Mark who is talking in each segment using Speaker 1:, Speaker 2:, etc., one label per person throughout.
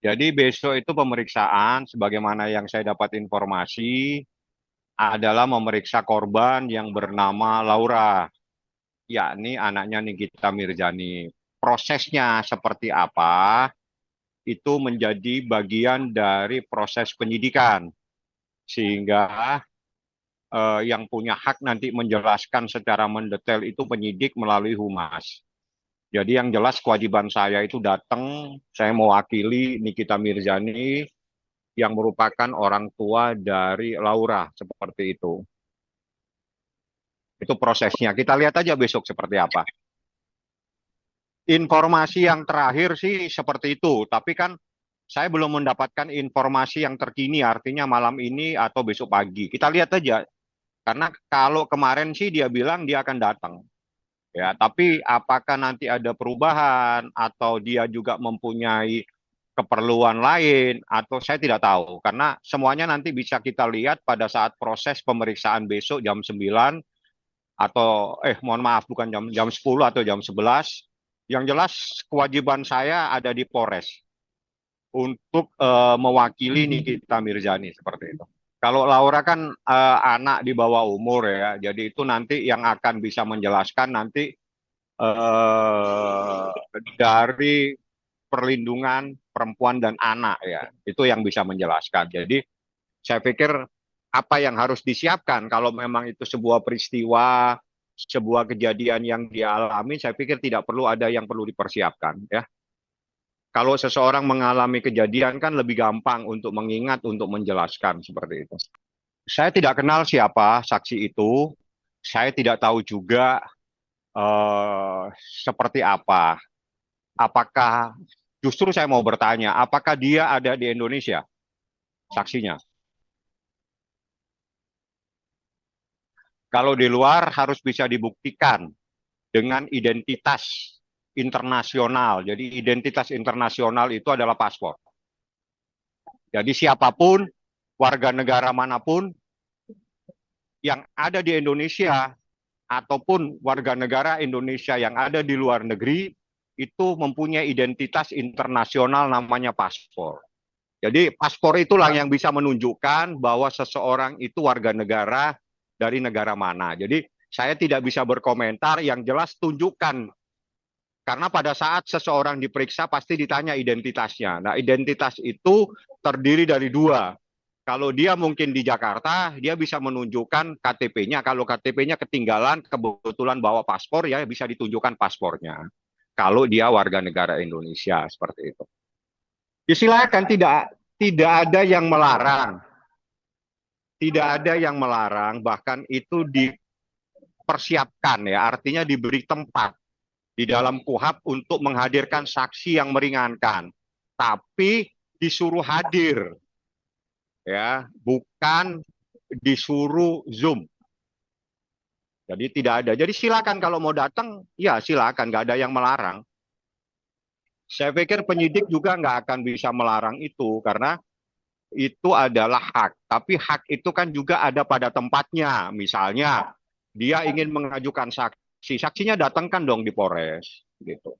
Speaker 1: Jadi besok itu pemeriksaan, sebagaimana yang saya dapat informasi, adalah memeriksa korban yang bernama Laura, yakni anaknya Nikita Mirzani. Prosesnya seperti apa, itu menjadi bagian dari proses penyidikan. Sehingga yang punya hak nanti menjelaskan secara mendetail itu penyidik melalui humas. Jadi yang jelas kewajiban saya itu datang, saya mewakili Nikita Mirzani yang merupakan orang tua dari Laura, seperti itu. Itu prosesnya. Kita lihat aja besok seperti apa. Informasi yang terakhir sih seperti itu, tapi kan saya belum mendapatkan informasi yang terkini, artinya malam ini atau besok pagi. Kita lihat aja, karena kalau kemarin sih dia bilang dia akan datang. Ya, tapi apakah nanti ada perubahan atau dia juga mempunyai keperluan lain atau saya tidak tahu karena semuanya nanti bisa kita lihat pada saat proses pemeriksaan besok jam 9 atau mohon maaf bukan jam 10 atau jam 11. Yang jelas kewajiban saya ada di Polres untuk mewakili Nikita Mirzani seperti itu. Kalau Laura kan anak di bawah umur ya, jadi itu nanti yang akan bisa menjelaskan nanti eh, dari perlindungan perempuan dan anak ya, itu yang bisa menjelaskan. Jadi saya pikir apa yang harus disiapkan kalau memang itu sebuah peristiwa, sebuah kejadian yang dialami, saya pikir tidak perlu ada yang perlu dipersiapkan ya. Kalau seseorang mengalami kejadian kan lebih gampang untuk mengingat, untuk menjelaskan seperti itu. Saya tidak kenal siapa saksi itu, saya tidak tahu juga eh, seperti apa. Apakah justru saya mau bertanya, apakah dia ada di Indonesia saksinya? Kalau di luar harus bisa dibuktikan dengan identitas internasional. Jadi identitas internasional itu adalah paspor. Jadi siapapun, warga negara manapun yang ada di Indonesia ataupun warga negara Indonesia yang ada di luar negeri itu mempunyai identitas internasional namanya paspor. Jadi paspor itulah yang bisa menunjukkan bahwa seseorang itu warga negara dari negara mana. Jadi saya tidak bisa berkomentar, yang jelas tunjukkan. Karena pada saat seseorang diperiksa pasti ditanya identitasnya. Nah, identitas itu terdiri dari dua. Kalau dia mungkin di Jakarta, dia bisa menunjukkan KTP-nya. Kalau KTP-nya ketinggalan, kebetulan bawa paspor, ya bisa ditunjukkan paspornya. Kalau dia warga negara Indonesia, seperti itu. Ya, silakan, tidak ada yang melarang. Tidak ada yang melarang, bahkan itu dipersiapkan ya, artinya diberi tempat di dalam KUHAP untuk menghadirkan saksi yang meringankan. Tapi disuruh hadir ya, bukan disuruh Zoom. Jadi tidak ada. Jadi silakan kalau mau datang, ya silakan, nggak ada yang melarang. Saya pikir penyidik juga nggak akan bisa melarang itu karena itu adalah hak. Tapi hak itu kan juga ada pada tempatnya. Misalnya dia ingin mengajukan saksi, saksinya datangkan dong di Polres, gitu.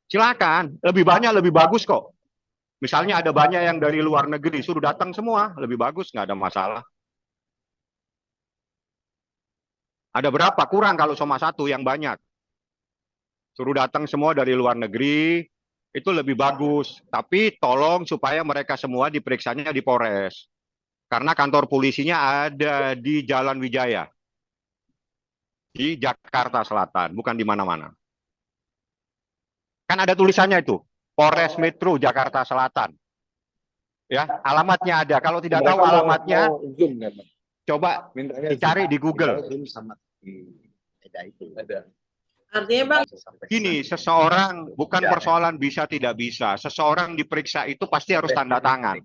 Speaker 1: Silakan, lebih banyak lebih bagus kok. Misalnya ada banyak yang dari luar negeri, suruh datang semua, lebih bagus, nggak ada masalah. Ada berapa? Kurang kalau cuma satu yang banyak. Suruh datang semua dari luar negeri, itu lebih bagus. Tapi tolong supaya mereka semua diperiksanya di Polres. Karena kantor polisinya ada di Jalan Wijaya, di Jakarta Selatan, bukan di mana-mana. Kan ada tulisannya itu, Polres Metro Jakarta Selatan. Ya, alamatnya ada. Kalau tidak tahu alamatnya,
Speaker 2: Zoom kan,
Speaker 1: coba
Speaker 2: mintanya
Speaker 1: dicari di Google.
Speaker 2: Zoom sama ada itu. Ada.
Speaker 3: Artinya Bang,
Speaker 1: Gini, seseorang bukan persoalan bisa tidak bisa. Seseorang diperiksa itu pasti harus tanda tangan.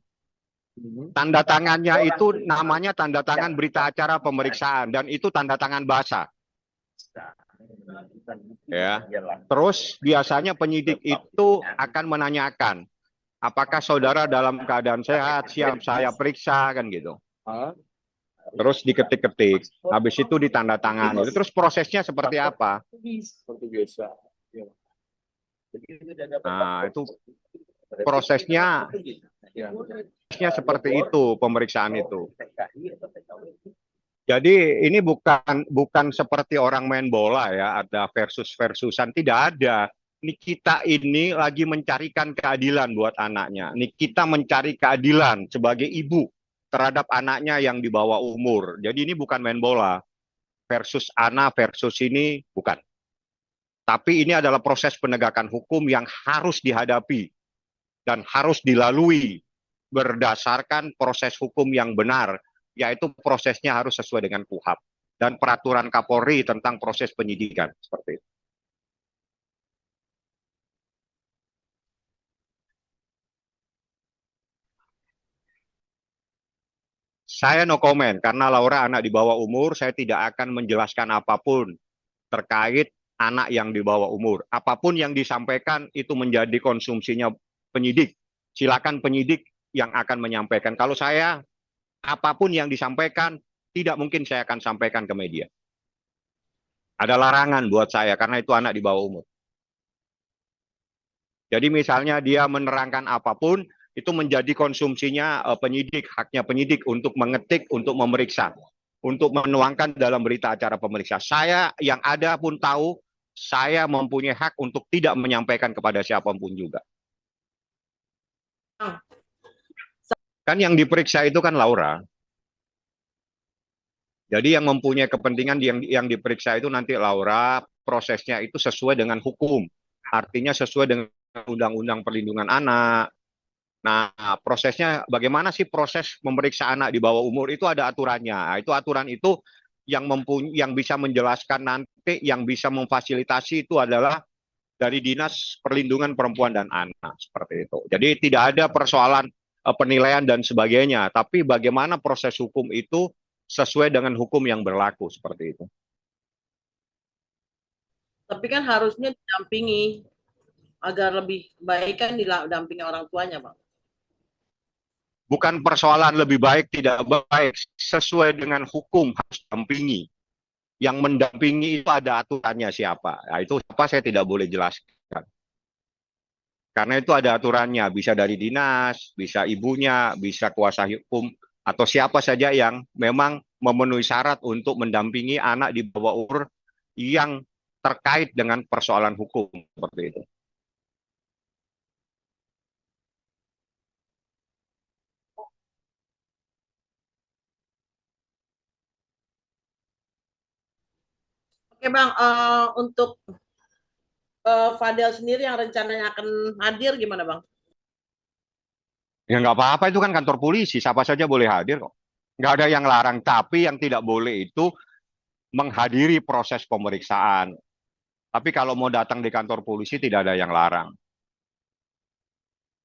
Speaker 1: Tanda tangannya itu namanya tanda tangan berita acara pemeriksaan dan itu tanda tangan basah. Ya. Terus biasanya penyidik itu akan menanyakan, apakah saudara dalam keadaan sehat, siap saya periksa, kan gitu. Terus diketik-ketik, habis itu ditandatangani. Terus prosesnya seperti apa?
Speaker 2: Seperti biasa.
Speaker 1: Nah, itu prosesnya
Speaker 2: Ya.
Speaker 1: Prosesnya seperti itu pemeriksaan itu. Jadi ini bukan seperti orang main bola ya, ada versusan, tidak ada. Ini kita ini lagi mencarikan keadilan buat anaknya. Ini kita mencari keadilan sebagai ibu terhadap anaknya yang di bawah umur. Jadi ini bukan main bola. Versus anak versus ini bukan. Tapi ini adalah proses penegakan hukum yang harus dihadapi dan harus dilalui berdasarkan proses hukum yang benar, yaitu prosesnya harus sesuai dengan KUHP dan peraturan Kapolri tentang proses penyidikan seperti itu. Saya no comment karena Laura anak di bawah umur, saya tidak akan menjelaskan apapun terkait anak yang di bawah umur. Apapun yang disampaikan itu menjadi konsumsinya penyidik. Silakan penyidik yang akan menyampaikan. Kalau saya, apapun yang disampaikan, tidak mungkin saya akan sampaikan ke media. Ada larangan buat saya karena itu anak di bawah umur. Jadi misalnya dia menerangkan apapun, itu menjadi konsumsinya penyidik, haknya penyidik untuk mengetik, untuk memeriksa, untuk menuangkan dalam berita acara pemeriksa. Saya yang ada pun tahu, saya mempunyai hak untuk tidak menyampaikan kepada siapapun juga. Kan yang diperiksa itu kan Laura. Jadi yang mempunyai kepentingan yang diperiksa itu nanti Laura, prosesnya itu sesuai dengan hukum. Artinya sesuai dengan Undang-Undang Perlindungan Anak. Nah, prosesnya bagaimana sih proses memeriksa anak di bawah umur itu ada aturannya. Nah, itu aturan itu yang bisa menjelaskan nanti, yang bisa memfasilitasi itu adalah dari Dinas Perlindungan Perempuan dan Anak seperti itu. Jadi tidak ada persoalan penilaian dan sebagainya, tapi bagaimana proses hukum itu sesuai dengan hukum yang berlaku seperti itu.
Speaker 3: Tapi kan harusnya didampingi agar lebih baik kan didampingi orang tuanya, Bang.
Speaker 1: Bukan persoalan lebih baik tidak baik, sesuai dengan hukum harus dampingi. Yang mendampingi itu ada aturannya siapa. Nah, itu siapa saya tidak boleh jelaskan. Karena itu ada aturannya, bisa dari dinas, bisa ibunya, bisa kuasa hukum, atau siapa saja yang memang memenuhi syarat untuk mendampingi anak di bawah umur yang terkait dengan persoalan hukum seperti itu.
Speaker 3: Oke Bang, untuk Fadel sendiri yang rencananya akan hadir gimana Bang?
Speaker 1: Ya nggak apa-apa, itu kan kantor polisi, siapa saja boleh hadir kok. Nggak ada yang larang, tapi yang tidak boleh itu menghadiri proses pemeriksaan. Tapi kalau mau datang di kantor polisi tidak ada yang larang.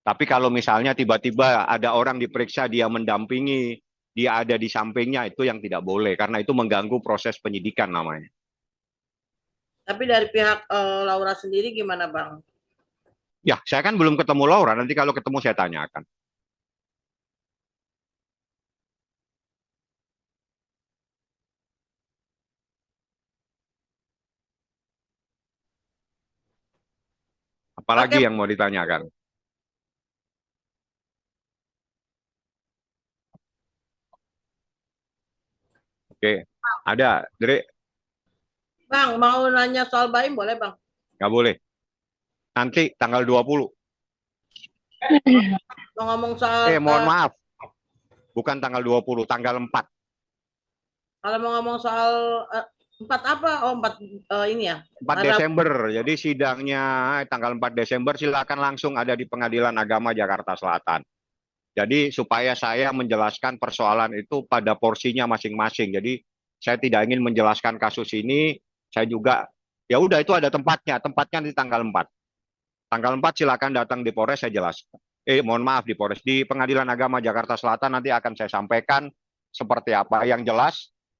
Speaker 1: Tapi kalau misalnya tiba-tiba ada orang diperiksa, dia mendampingi, dia ada di sampingnya, itu yang tidak boleh. Karena itu mengganggu proses penyidikan namanya.
Speaker 3: Tapi dari pihak Laura sendiri gimana Bang?
Speaker 1: Ya, saya kan belum ketemu Laura, nanti kalau ketemu saya tanyakan. Apalagi
Speaker 3: Oke.
Speaker 1: yang mau ditanyakan? Oke, ada, Dre?
Speaker 3: Bang, mau nanya soal Baim boleh Bang?
Speaker 1: Nggak boleh. Nanti tanggal 20.
Speaker 3: Mau ngomong soal...
Speaker 1: Mohon maaf. Bukan tanggal 20, tanggal 4.
Speaker 3: Kalau mau ngomong soal 4 apa? Oh 4 ini ya?
Speaker 1: 4 Desember, jadi sidangnya tanggal 4 Desember silakan langsung ada di Pengadilan Agama Jakarta Selatan. Jadi supaya saya menjelaskan persoalan itu pada porsinya masing-masing. Jadi saya tidak ingin menjelaskan kasus ini, saya juga ya udah itu ada tempatnya di tanggal 4. Tanggal 4 silakan datang di Polres saya jelaskan. Mohon maaf di Polres, di Pengadilan Agama Jakarta Selatan nanti akan saya sampaikan seperti apa. Yang jelas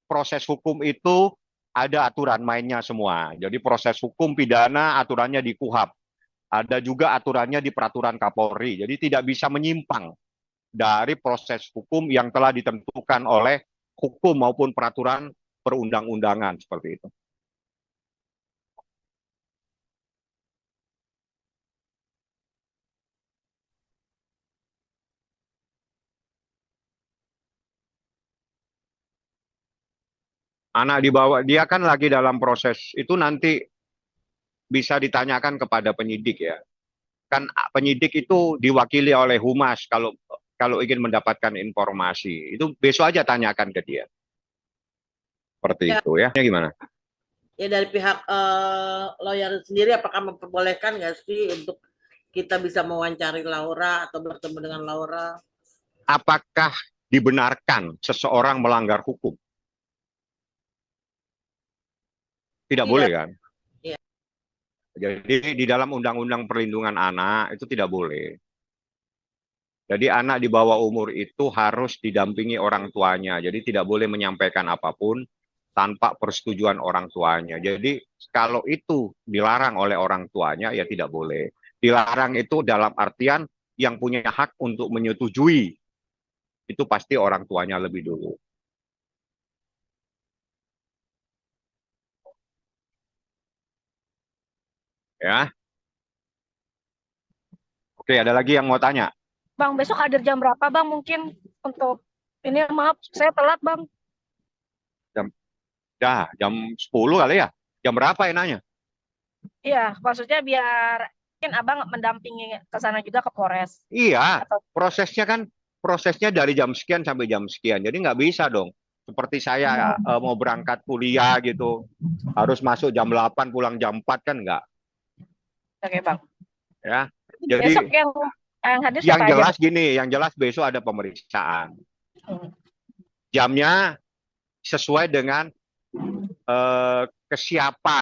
Speaker 1: proses hukum itu ada aturan mainnya semua. Jadi proses hukum pidana aturannya di KUHP. Ada juga aturannya di peraturan Kapolri. Jadi tidak bisa menyimpang dari proses hukum yang telah ditentukan oleh hukum maupun peraturan perundang-undangan seperti itu. Anak dibawa, dia kan lagi dalam proses, itu nanti bisa ditanyakan kepada penyidik ya. Kan penyidik itu diwakili oleh humas kalau kalau ingin mendapatkan informasi. Itu besok aja tanyakan ke dia. Seperti
Speaker 3: Ya.
Speaker 1: itu ya. Gimana?
Speaker 3: Ya dari pihak lawyer sendiri apakah memperbolehkan nggak sih untuk kita bisa mewawancari Laura atau bertemu dengan Laura?
Speaker 1: Apakah dibenarkan seseorang melanggar hukum? Tidak boleh kan?
Speaker 3: Iya.
Speaker 1: Jadi di dalam Undang-Undang Perlindungan Anak itu tidak boleh. Jadi anak di bawah umur itu harus didampingi orang tuanya. Jadi tidak boleh menyampaikan apapun tanpa persetujuan orang tuanya. Jadi kalau itu dilarang oleh orang tuanya ya tidak boleh. Dilarang itu dalam artian yang punya hak untuk menyetujui itu pasti orang tuanya lebih dulu. Ya. Oke, ada lagi yang mau tanya?
Speaker 4: Bang, besok hadir jam berapa, Bang? Mungkin untuk ini maaf, saya telat, Bang.
Speaker 1: Jam 10 kali ya? Jam berapa enaknya?
Speaker 4: Iya, maksudnya biar mungkin Abang mendampingi ke sana juga ke Polres.
Speaker 1: Iya,
Speaker 4: Atau
Speaker 1: prosesnya dari jam sekian sampai jam sekian. Jadi nggak bisa dong. Seperti saya mau berangkat kuliah gitu, harus masuk jam 8, pulang jam 4 kan nggak.
Speaker 4: oke, Bang.
Speaker 1: Ya.
Speaker 4: Besok
Speaker 1: Jadi
Speaker 4: yang hadir
Speaker 1: yang
Speaker 4: siapa aja?
Speaker 1: jelas gini, yang jelas besok ada pemeriksaan. Jamnya sesuai dengan kesiapan